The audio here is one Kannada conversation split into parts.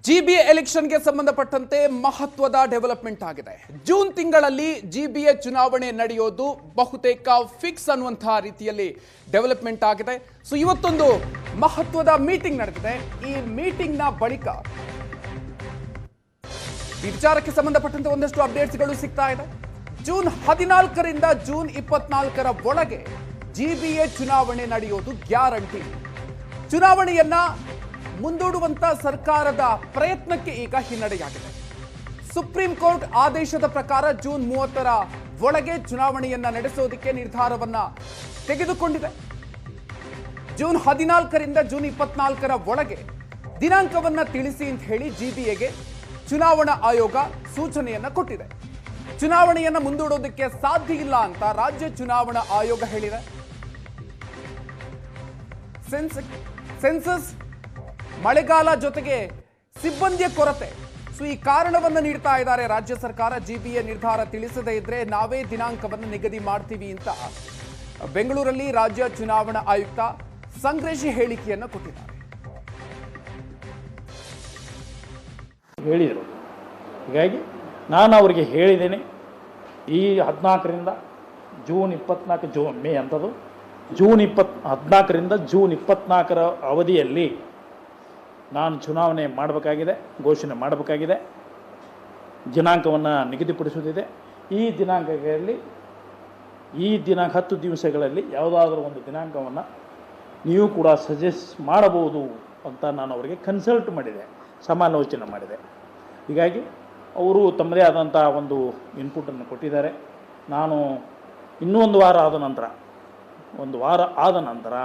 ಜಿಬಿಎ ಎಲೆಕ್ಷನ್ಗೆ ಸಂಬಂಧಪಟ್ಟಂತೆ ಮಹತ್ವದ ಡೆವಲಪ್ಮೆಂಟ್ ಆಗಿದೆ. ಜೂನ್ ತಿಂಗಳಲ್ಲಿ ಜಿಬಿಎ ಚುನಾವಣೆ ನಡೆಯೋದು ಬಹುತೇಕ ಫಿಕ್ಸ್ ಅನ್ನುವಂತಹ ರೀತಿಯಲ್ಲಿ ಡೆವಲಪ್ಮೆಂಟ್ ಆಗಿದೆ. ಸೊ ಇವತ್ತೊಂದು ಮಹತ್ವದ ಮೀಟಿಂಗ್ ನಡೆದಿದೆ. ಈ ಮೀಟಿಂಗ್ನ ಬಳಿಕ ಈ ವಿಚಾರಕ್ಕೆ ಸಂಬಂಧಪಟ್ಟಂತೆ ಒಂದಷ್ಟು ಅಪ್ಡೇಟ್ಸ್ಗಳು ಸಿಗ್ತಾ ಇದೆ. ಜೂನ್ 14ರಿಂದ ಜೂನ್ 24ರ ಒಳಗೆ ಜಿಬಿಎ ಚುನಾವಣೆ ನಡೆಯೋದು ಗ್ಯಾರಂಟಿ. ಚುನಾವಣೆಯನ್ನ ಮುಂದೂಡುವಂತ ಸರ್ಕಾರದ ಪ್ರಯತ್ನಕ್ಕೆ ಈಗ ಹಿನ್ನಡೆಯಾಗಿದೆ. ಸುಪ್ರೀಂ ಕೋರ್ಟ್ ಆದೇಶದ ಪ್ರಕಾರ ಜೂನ್ 30ರ ಒಳಗೆ ಚುನಾವಣೆಯನ್ನ ನಡೆಸೋದಕ್ಕೆ ನಿರ್ಧಾರವನ್ನ ತೆಗೆದುಕೊಂಡಿದೆ. ಜೂನ್ 14ರಿಂದ ಜೂನ್ 24ರ ಒಳಗೆ ದಿನಾಂಕವನ್ನ ತಿಳಿಸಿ ಅಂತ ಹೇಳಿ ಜಿಬಿಎಗೆ ಚುನಾವಣಾ ಆಯೋಗ ಸೂಚನೆಯನ್ನ ಕೊಟ್ಟಿದೆ. ಚುನಾವಣೆಯನ್ನ ಮುಂದೂಡೋದಕ್ಕೆ ಸಾಧ್ಯ ಇಲ್ಲ ಅಂತ ರಾಜ್ಯ ಚುನಾವಣಾ ಆಯೋಗ ಹೇಳಿದೆ. ಸೆನ್ಸಸ್, ಮಳೆಗಾಲ ಜೊತೆಗೆ ಸಿಬ್ಬಂದಿಯ ಕೊರತೆ, ಸೊ ಈ ಕಾರಣವನ್ನು ನೀಡ್ತಾ ಇದ್ದಾರೆ ರಾಜ್ಯ ಸರ್ಕಾರ. ಜಿಬಿಎ ನಿರ್ಧಾರ ತಿಳಿಸದೇ ಇದ್ರೆ ನಾವೇ ದಿನಾಂಕವನ್ನು ನಿಗದಿ ಮಾಡ್ತೀವಿ ಅಂತ ಬೆಂಗಳೂರಲ್ಲಿ ರಾಜ್ಯ ಚುನಾವಣಾ ಆಯುಕ್ತ ಸಂಗ್ರೇಶಿ ಹೇಳಿಕೆಯನ್ನು ಕೊಟ್ಟಿದ್ದಾರೆ. ಹೇಳಿದರು. ಹೀಗಾಗಿ ನಾನು ಅವರಿಗೆ ಹೇಳಿದ್ದೇನೆ, ಈ 14ರಿಂದ ಜೂನ್ 24 ಮೇ ಅಂಥದ್ದು ಜೂನ್ 14ರಿಂದ ಜೂನ್ 24ರ ಅವಧಿಯಲ್ಲಿ ನಾನು ಚುನಾವಣೆ ಮಾಡಬೇಕಾಗಿದೆ, ಘೋಷಣೆ ಮಾಡಬೇಕಾಗಿದೆ, ದಿನಾಂಕವನ್ನು ನಿಗದಿಪಡಿಸುವುದಿದೆ. ಈ ದಿನಾಂಕಗಳಲ್ಲಿ 10 ದಿವಸಗಳಲ್ಲಿ ಯಾವುದಾದ್ರೂ ಒಂದು ದಿನಾಂಕವನ್ನು ನೀವು ಕೂಡ ಸಜೆಸ್ಟ್ ಮಾಡಬಹುದು ಅಂತ ನಾನು ಅವರಿಗೆ ಕನ್ಸಲ್ಟ್ ಮಾಡಿದೆ, ಸಮಾಲೋಚನೆ ಮಾಡಿದೆ. ಹೀಗಾಗಿ ಅವರು ತಮ್ಮದೇ ಆದಂಥ ಒಂದು ಇನ್ಪುಟನ್ನು ಕೊಟ್ಟಿದ್ದಾರೆ. ನಾನು ಇನ್ನೂ ಒಂದು ವಾರ ಆದ ನಂತರ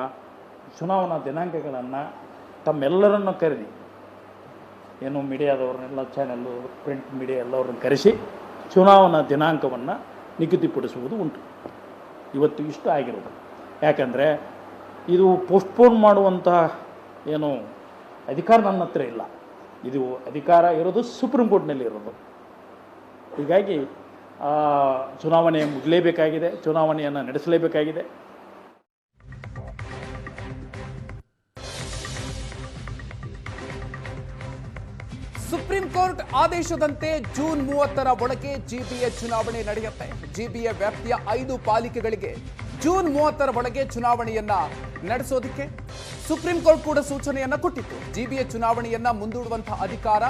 ಚುನಾವಣಾ ದಿನಾಂಕಗಳನ್ನು ತಮ್ಮೆಲ್ಲರನ್ನು ಕರೆದಿ, ಏನು ಮೀಡಿಯಾದವ್ರನ್ನೆಲ್ಲ ಚಾನೆಲ್ಲು, ಪ್ರಿಂಟ್ ಮೀಡಿಯಾ ಎಲ್ಲವ್ರನ್ನ ಕರೆಸಿ ಚುನಾವಣಾ ದಿನಾಂಕವನ್ನು ನಿಗದಿಪಡಿಸುವುದು ಉಂಟು. ಇವತ್ತು ಇಷ್ಟು ಆಗಿರೋದು. ಯಾಕಂದರೆ ಇದು ಪೋಸ್ಟ್ಪೋನ್ ಮಾಡುವಂಥ ಏನು ಅಧಿಕಾರ ನನ್ನ ಹತ್ರ ಇಲ್ಲ. ಇದು ಅಧಿಕಾರ ಇರೋದು ಸುಪ್ರೀಂ ಕೋರ್ಟ್ನಲ್ಲಿ ಇರೋದು. ಹೀಗಾಗಿ ಚುನಾವಣೆ ಮುಗಲೇಬೇಕಾಗಿದೆ, ಚುನಾವಣೆಯನ್ನು ನಡೆಸಲೇಬೇಕಾಗಿದೆ. ಸುಪ್ರೀಂ ಕೋರ್ಟ್ ಆದೇಶದಂತೆ ಜೂನ್ 30ರ ಒಳಗೆ ಜಿಬಿಎ ಚುನಾವಣೆ ನಡೆಯುತ್ತೆ. ಜಿಬಿಎ ವ್ಯಾಪ್ತಿಯ 5 ಪಾಲಿಕೆಗಳಿಗೆ ಜೂನ್ 30ರ ಒಳಗೆ ಚುನಾವಣೆಯನ್ನ ನಡೆಸೋದಕ್ಕೆ ಸುಪ್ರೀಂ ಕೋರ್ಟ್ ಕೂಡ ಸೂಚನೆಯನ್ನ ಕೊಟ್ಟಿತ್ತು. ಜಿಬಿಎ ಚುನಾವಣೆಯನ್ನ ಮುಂದೂಡುವಂತಹ ಅಧಿಕಾರ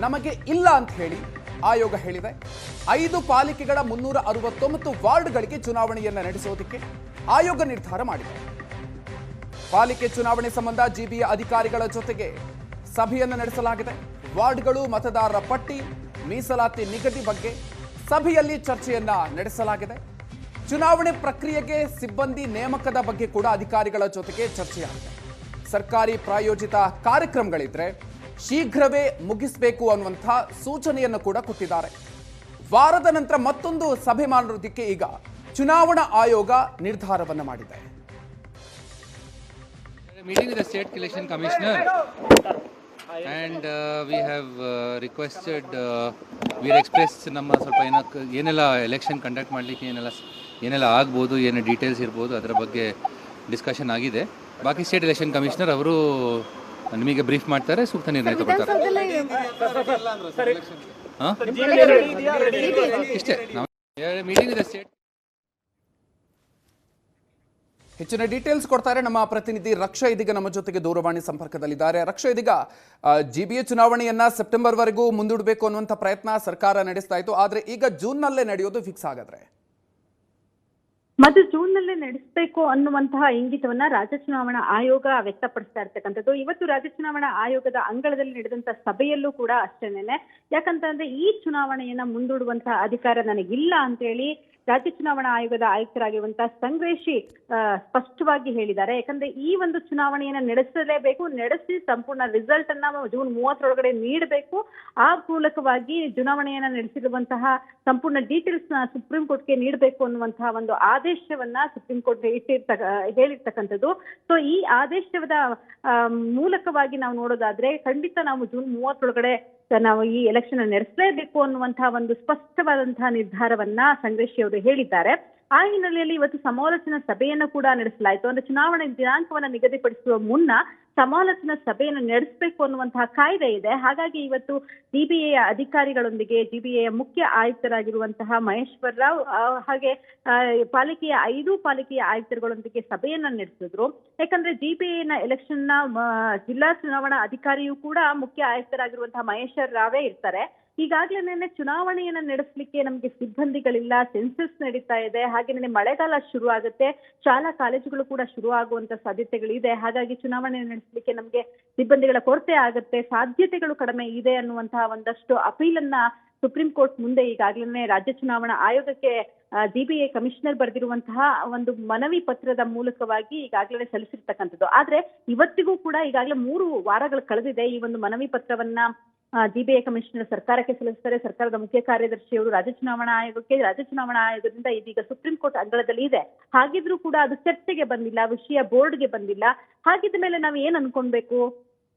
ನಮಗೆ ಇಲ್ಲ ಅಂತ ಹೇಳಿ ಆಯೋಗ ಹೇಳಿದೆ. 5 ಪಾಲಿಕೆಗಳ 369 ವಾರ್ಡ್ಗಳಿಗೆ ಚುನಾವಣೆಯನ್ನ ನಡೆಸೋದಕ್ಕೆ ಆಯೋಗ ನಿರ್ಧಾರ ಮಾಡಿದೆ. ಪಾಲಿಕೆ ಚುನಾವಣೆ ಸಂಬಂಧ ಜಿಬಿಎ ಅಧಿಕಾರಿಗಳ ಜೊತೆಗೆ ಸಭೆಯನ್ನು ನಡೆಸಲಾಗಿದೆ. ವಾರ್ಡ್ಗಳು, ಮತದಾರರ ಪಟ್ಟಿ, ಮೀಸಲಾತಿ ನಿಗದಿ ಬಗ್ಗೆ ಸಭೆಯಲ್ಲಿ ಚರ್ಚೆಯನ್ನ ನಡೆಸಲಾಗಿದೆ. ಚುನಾವಣೆ ಪ್ರಕ್ರಿಯೆಗೆ ಸಿಬ್ಬಂದಿ ನೇಮಕದ ಬಗ್ಗೆ ಕೂಡ ಅಧಿಕಾರಿಗಳ ಜೊತೆಗೆ ಚರ್ಚೆಯಾಗಿದೆ. ಸರ್ಕಾರಿ ಪ್ರಾಯೋಜಿತ ಕಾರ್ಯಕ್ರಮಗಳಿದ್ರೆ ಶೀಘ್ರವೇ ಮುಗಿಸಬೇಕು ಅನ್ನುವಂಥ ಸೂಚನೆಯನ್ನು ಕೂಡ ಕೊಟ್ಟಿದ್ದಾರೆ. ವಾರದ ನಂತರ ಮತ್ತೊಂದು ಸಭೆ ಮಾಡೋದಕ್ಕೆ ಈಗ ಚುನಾವಣಾ ಆಯೋಗ ನಿರ್ಧಾರವನ್ನು ಮಾಡಿದೆ. Meeting with the state election commissioner and we have requested we expressed ನಮ್ಮ ಸ್ವಲ್ಪ ಏನೆಲ್ಲ ಎಲೆಕ್ಷನ್ ಕಂಡಕ್ಟ್ ಮಾಡಲಿಕ್ಕೆ ಏನೆಲ್ಲ ಆಗ್ಬೋದು, ಏನು ಡೀಟೇಲ್ಸ್ ಇರ್ಬೋದು ಅದರ ಬಗ್ಗೆ ಡಿಸ್ಕಷನ್ ಆಗಿದೆ. ಬಾಕಿ ಸ್ಟೇಟ್ ಎಲೆಕ್ಷನ್ ಕಮಿಷನರ್ ಅವರು ನಿಮಗೆ ಬ್ರೀಫ್ ಮಾಡ್ತಾರೆ, ಸೂಕ್ತ ನಿರ್ಣಯ ತಗೊಳ್ತಾರೆ. ಇಷ್ಟೇ ನಾವು ಮೀಟಿಂಗ್ ವಿತ್ ದ ಸ್ಟೇಟ್. ಹೆಚ್ಚಿನ ಡೀಟೇಲ್ಸ್ ಕೊಡ್ತಾರೆ ನಮ್ಮ ಪ್ರತಿನಿಧಿ ರಕ್ಷಾ. ಇದೀಗ ನಮ್ಮ ಜೊತೆಗೆ ದೂರವಾಣಿ ಸಂಪರ್ಕದಲ್ಲಿದ್ದಾರೆ. ರಕ್ಷಾ, ಇದೀಗ ಜಿಬಿಎ ಚುನಾವಣೆಯನ್ನ ಸೆಪ್ಟೆಂಬರ್ವರೆಗೂ ಮುಂದೂಡಬೇಕು ಅನ್ನುವಂಥ ಪ್ರಯತ್ನ ಸರ್ಕಾರ ನಡೆಸ್ತಾ ಇತ್ತು. ಆದ್ರೆ ಈಗ ಜೂನ್ನಲ್ಲೇ ನಡೆಯೋದು ಫಿಕ್ಸ್ ಆಗಾದ್ರೆ ಮತ್ತು ಜೂನ್ನಲ್ಲೇ ನಡೆಸಬೇಕು ಅನ್ನುವಂತಹ ಇಂಗಿತವನ್ನ ರಾಜ್ಯ ಚುನಾವಣಾ ಆಯೋಗ ವ್ಯಕ್ತಪಡಿಸ್ತಾ ಇರ್ತಕ್ಕಂಥದ್ದು. ಇವತ್ತು ರಾಜ್ಯ ಚುನಾವಣಾ ಆಯೋಗದ ಅಂಗಳದಲ್ಲಿ ನಡೆದಂತ ಸಭೆಯಲ್ಲೂ ಕೂಡ ಅಷ್ಟೇನೆ. ಯಾಕಂತಂದ್ರೆ ಈ ಚುನಾವಣೆಯನ್ನ ಮುಂದೂಡುವಂತಹ ಅಧಿಕಾರ ನನಗಿಲ್ಲ ಅಂತ ಹೇಳಿ ರಾಜ್ಯ ಚುನಾವಣಾ ಆಯೋಗದ ಆಯುಕ್ತರಾಗಿರುವಂತಹ ಸಂಗ್ರೇಶಿ ಸ್ಪಷ್ಟವಾಗಿ ಹೇಳಿದ್ದಾರೆ. ಯಾಕಂದ್ರೆ ಈ ಒಂದು ಚುನಾವಣೆಯನ್ನ ನಡೆಸಲೇಬೇಕು, ನಡೆಸಿ ಸಂಪೂರ್ಣ ರಿಸಲ್ಟ್ ಅನ್ನ ಜೂನ್ 30ರೊಳಗಡೆ ನೀಡಬೇಕು. ಆ ಮೂಲಕವಾಗಿ ಚುನಾವಣೆಯನ್ನ ನಡೆಸಿರುವಂತಹ ಸಂಪೂರ್ಣ ಡೀಟೇಲ್ಸ್ ನ ಸುಪ್ರೀಂ ಕೋರ್ಟ್ಗೆ ನೀಡಬೇಕು ಅನ್ನುವಂತಹ ಒಂದು ಆದೇಶವನ್ನ ಸುಪ್ರೀಂ ಕೋರ್ಟ್ ಹೇಳಿರ್ತಕ್ಕಂಥದ್ದು. ಸೊ ಈ ಆದೇಶದ ಮೂಲಕವಾಗಿ ನಾವು ನೋಡೋದಾದ್ರೆ ಖಂಡಿತ ನಾವು ಜೂನ್ 30ರೊಳಗಡೆ ನಾವು ಈ ಎಲೆಕ್ಷನ್ ನಡೆಸಲೇಬೇಕು ಅನ್ನುವಂತಹ ಒಂದು ಸ್ಪಷ್ಟವಾದಂತಹ ನಿರ್ಧಾರವನ್ನ ಸಂಗ್ರೇಶಿ ಅವರು ಹೇಳಿದ್ದಾರೆ. ಆ ಹಿನ್ನೆಲೆಯಲ್ಲಿ ಇವತ್ತು ಸಮಾಲೋಚನಾ ಸಭೆಯನ್ನು ಕೂಡ ನಡೆಸಲಾಯಿತು. ಅಂದ್ರೆ ಚುನಾವಣೆ ದಿನಾಂಕವನ್ನು ನಿಗದಿಪಡಿಸುವ ಮುನ್ನ ಸಮಾಲೋಚನಾ ಸಭೆಯನ್ನು ನಡೆಸಬೇಕು ಅನ್ನುವಂತಹ ಕಾಯ್ದೆ ಇದೆ. ಹಾಗಾಗಿ ಇವತ್ತು ಜಿಬಿಎಯ ಅಧಿಕಾರಿಗಳೊಂದಿಗೆ ಜಿಬಿಎಯ ಮುಖ್ಯ ಆಯುಕ್ತರಾಗಿರುವಂತಹ ಮಹೇಶ್ವರ್ ರಾವ್ ಹಾಗೆ ಪಾಲಿಕೆಯ 5 ಪಾಲಿಕೆಯ ಆಯುಕ್ತರುಗಳೊಂದಿಗೆ ಸಭೆಯನ್ನ ನಡೆಸಿದ್ರು. ಯಾಕಂದ್ರೆ ಜಿಬಿಎನ ಎಲೆಕ್ಷನ್ ನ ಜಿಲ್ಲಾ ಚುನಾವಣಾ ಅಧಿಕಾರಿಯೂ ಕೂಡ ಮುಖ್ಯ ಆಯುಕ್ತರಾಗಿರುವಂತಹ ಮಹೇಶ್ವರ್ ರಾವೇ ಇರ್ತಾರೆ. ಈಗಾಗಲೇ ಚುನಾವಣೆಯನ್ನ ನಡೆಸಲಿಕ್ಕೆ ನಮಗೆ ಸಿಬ್ಬಂದಿಗಳಿಲ್ಲ, ಸೆನ್ಸಸ್ ನಡೀತಾ ಇದೆ, ಹಾಗೆ ಮಳೆಗಾಲ ಶುರು ಆಗುತ್ತೆ, ಶಾಲಾ ಕಾಲೇಜುಗಳು ಕೂಡ ಶುರು ಆಗುವಂತ ಸಾಧ್ಯತೆಗಳಿದೆ. ಹಾಗಾಗಿ ಚುನಾವಣೆ ನಡೆಸಲಿಕ್ಕೆ ನಮಗೆ ಸಿಬ್ಬಂದಿಗಳ ಕೊರತೆ ಆಗುತ್ತೆ, ಸಾಧ್ಯತೆಗಳು ಕಡಿಮೆ ಇದೆ ಅನ್ನುವಂತಹ ಒಂದಷ್ಟು ಅಪೀಲನ್ನ ಸುಪ್ರೀಂ ಕೋರ್ಟ್ ಮುಂದೆ ಈಗಾಗಲೇ ರಾಜ್ಯ ಚುನಾವಣಾ ಆಯೋಗಕ್ಕೆ ಜಿಬಿಎ ಕಮಿಷನರ್ ಬರೆದಿರುವಂತಹ ಒಂದು ಮನವಿ ಪತ್ರದ ಮೂಲಕವಾಗಿ ಈಗಾಗಲೇ ಸಲ್ಲಿಸಿರ್ತಕ್ಕಂಥದ್ದು. ಆದ್ರೆ ಇವತ್ತಿಗೂ ಕೂಡ ಈಗಾಗಲೇ 3 ವಾರಗಳು ಕಳೆದಿದೆ. ಈ ಒಂದು ಮನವಿ ಪತ್ರವನ್ನ ಜಿಬಿಎ ಕಮಿಷನರ್ ಸರ್ಕಾರಕ್ಕೆ ಸಲ್ಲಿಸ್ತಾರೆ. ಸರ್ಕಾರದ ಮುಖ್ಯ ಕಾರ್ಯದರ್ಶಿಯವರು ರಾಜ್ಯ ಚುನಾವಣಾ ಆಯೋಗಕ್ಕೆ, ರಾಜ್ಯ ಚುನಾವಣಾ ಆಯೋಗದಿಂದ ಇದೀಗ ಸುಪ್ರೀಂ ಕೋರ್ಟ್ ಅಂಗಳದಲ್ಲಿ ಇದೆ. ಹಾಗಿದ್ರೂ ಕೂಡ ಅದು ಚರ್ಚೆಗೆ ಬಂದಿಲ್ಲ, ವಿಷಯ ಬೋರ್ಡ್ಗೆ ಬಂದಿಲ್ಲ. ಹಾಗಿದ್ದ ಮೇಲೆ ನಾವು ಏನ್ ಅನ್ಕೊಳ್ಬೇಕು?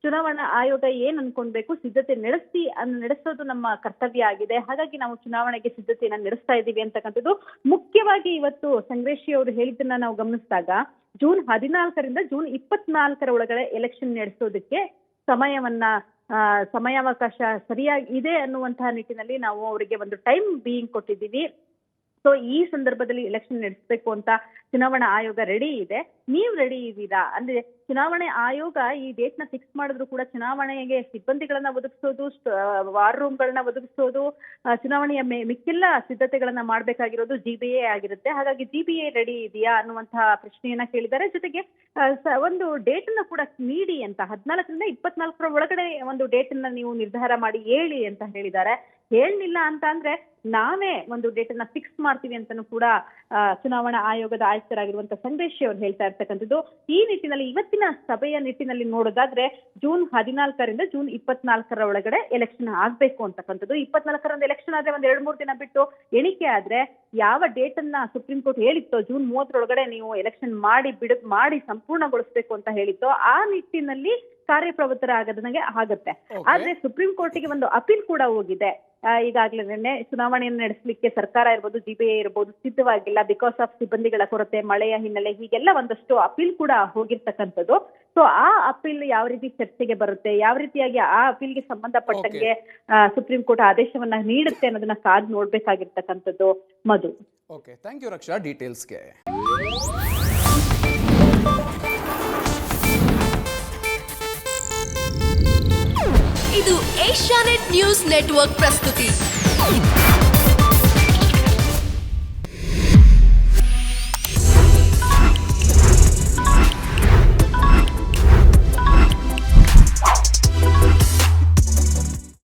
ಚುನಾವಣಾ ಆಯೋಗ ಏನ್ ಅನ್ಕೊಳ್ಬೇಕು? ಸಿದ್ಧತೆ ನಡೆಸೋದು ನಮ್ಮ ಕರ್ತವ್ಯ ಆಗಿದೆ. ಹಾಗಾಗಿ ನಾವು ಚುನಾವಣೆಗೆ ಸಿದ್ಧತೆಯನ್ನ ನಡೆಸ್ತಾ ಇದ್ದೀವಿ ಅಂತಕ್ಕಂಥದ್ದು ಮುಖ್ಯವಾಗಿ ಇವತ್ತು ಸಂಗ್ರೇಶಿ ಅವರು ಹೇಳಿದ್ದನ್ನ ನಾವು ಗಮನಿಸಿದಾಗ ಜೂನ್ 14ರಿಂದ ಜೂನ್ 24ರ ಒಳಗಡೆ ಎಲೆಕ್ಷನ್ ನಡೆಸೋದಕ್ಕೆ ಸಮಯಾವಕಾಶ ಸರಿಯಾಗಿ ಇದೆ ಅನ್ನುವಂತಹ ನಿಟ್ಟಿನಲ್ಲಿ ನಾವು ಅವರಿಗೆ ಒಂದು ಟೈಮ್ ಬೀಯಿಂಗ್ ಕೊಟ್ಟಿದ್ದೀವಿ. ಸೊ ಈ ಸಂದರ್ಭದಲ್ಲಿ ಎಲೆಕ್ಷನ್ ನಡೆಸಬೇಕು ಅಂತ ಚುನಾವಣಾ ಆಯೋಗ ರೆಡಿ ಇದೆ. ನೀವು ರೆಡಿ ಇದ್ದೀರಾ? ಅಂದ್ರೆ ಚುನಾವಣೆ ಆಯೋಗ ಈ ಡೇಟ್ ನ ಫಿಕ್ಸ್ ಮಾಡಿದ್ರು ಕೂಡ ಚುನಾವಣೆಗೆ ಸಿಬ್ಬಂದಿಗಳನ್ನ ಒದಗಿಸೋದು, ವಾರ್ ರೂಮ್ ಗಳನ್ನ ಒದಗಿಸೋದು, ಚುನಾವಣೆಯ ಮಿಕ್ಕೆಲ್ಲ ಸಿದ್ಧತೆಗಳನ್ನ ಮಾಡ್ಬೇಕಾಗಿರೋದು ಜಿಬಿಎ ಆಗಿರುತ್ತೆ. ಹಾಗಾಗಿ ಜಿಬಿಎ ರೆಡಿ ಇದೆಯಾ ಅನ್ನುವಂತಹ ಪ್ರಶ್ನೆಯನ್ನ ಕೇಳಿದ್ದಾರೆ. ಜೊತೆಗೆ ಒಂದು ಡೇಟ್ ಅನ್ನ ಕೂಡ ನೀಡಿ ಅಂತ 14ರಿಂದ 24ರ ಒಳಗಡೆ ಒಂದು ಡೇಟ್ ಅನ್ನ ನೀವು ನಿರ್ಧಾರ ಮಾಡಿ ಹೇಳಿ ಅಂತ ಹೇಳಿದ್ದಾರೆ. ಹೇಳಲಿಲ್ಲ ಅಂತ ಅಂದ್ರೆ ನಾವೇ ಒಂದು ಡೇಟ್ ಅನ್ನ ಫಿಕ್ಸ್ ಮಾಡ್ತೀವಿ ಅಂತಾನೂ ಕೂಡ ಚುನಾವಣಾ ಆಯೋಗದ ಆಯುಕ್ತರಾಗಿರುವಂತಹ ಸಂದೇಶ್ ಅವರು ಹೇಳ್ತಾ ಇರ್ತಕ್ಕಂಥದ್ದು. ಈ ನಿಟ್ಟಿನಲ್ಲಿ ಇವತ್ತಿನ ಸಭೆಯ ನಿಟ್ಟಿನಲ್ಲಿ ನೋಡೋದಾದ್ರೆ ಜೂನ್ 14ರಿಂದ ಜೂನ್ 24ರ ಒಳಗಡೆ ಎಲೆಕ್ಷನ್ ಆಗ್ಬೇಕು ಅಂತಕ್ಕಂಥದ್ದು. 24ರಂದು ಎಲೆಕ್ಷನ್ ಆದ್ರೆ ಒಂದ್ 2-3 ದಿನ ಬಿಟ್ಟು ಎಣಿಕೆ ಆದ್ರೆ ಯಾವ ಡೇಟ್ ಅನ್ನ ಸುಪ್ರೀಂ ಕೋರ್ಟ್ ಹೇಳಿತ್ತೋ ಜೂನ್ 30ರೊಳಗಡೆ ನೀವು ಎಲೆಕ್ಷನ್ ಮಾಡಿ ಸಂಪೂರ್ಣಗೊಳಿಸಬೇಕು ಅಂತ ಹೇಳಿತ್ತೋ ಆ ನಿಟ್ಟಿನಲ್ಲಿ ಕಾರ್ಯಪ್ರವೃತ್ತರಾಗದಂಗೆ ಆಗತ್ತೆ. ಆದ್ರೆ ಸುಪ್ರೀಂ ಕೋರ್ಟಿಗೆ ಒಂದು ಅಪೀಲ್ ಕೂಡ ಹೋಗಿದೆ. ಈಗಾಗಲೇ ಚುನಾವಣೆಯನ್ನು ನಡೆಸಲಿಕ್ಕೆ ಸರ್ಕಾರ ಇರ್ಬೋದು, ಜಿಬಿಎ ಇರ್ಬೋದು ಸಿದ್ಧವಾಗಿಲ್ಲ, ಬಿಕಾಸ್ ಆಫ್ ಸಿಬ್ಬಂದಿಗಳ ಕೊರತೆ, ಮಳೆಯ ಹಿನ್ನೆಲೆ, ಹೀಗೆಲ್ಲ ಒಂದಷ್ಟು ಅಪೀಲ್ ಕೂಡ ಹೋಗಿರ್ತಕ್ಕಂಥದ್ದು. ಸೊ ಆ ಅಪೀಲ್ ಯಾವ ರೀತಿ ಚರ್ಚೆಗೆ ಬರುತ್ತೆ, ಯಾವ ರೀತಿಯಾಗಿ ಆ ಅಪೀಲ್ಗೆ ಸಂಬಂಧಪಟ್ಟಂಗೆ ಸುಪ್ರೀಂ ಕೋರ್ಟ್ ಆದೇಶವನ್ನ ನೀಡುತ್ತೆ ಅನ್ನೋದನ್ನ ಕಾದ್ ನೋಡ್ಬೇಕಾಗಿರ್ತಕ್ಕಂಥದ್ದು. ಮಧು. ಓಕೆ, ಥ್ಯಾಂಕ್ ಯು ರಕ್ಷಾ ಡೀಟೇಲ್ಸ್ಗೆ. ಇದು ಏಷ್ಯಾನೆಟ್ ನ್ಯೂಸ್ ನೆಟ್ವರ್ಕ್ ಪ್ರಸ್ತುತಿ.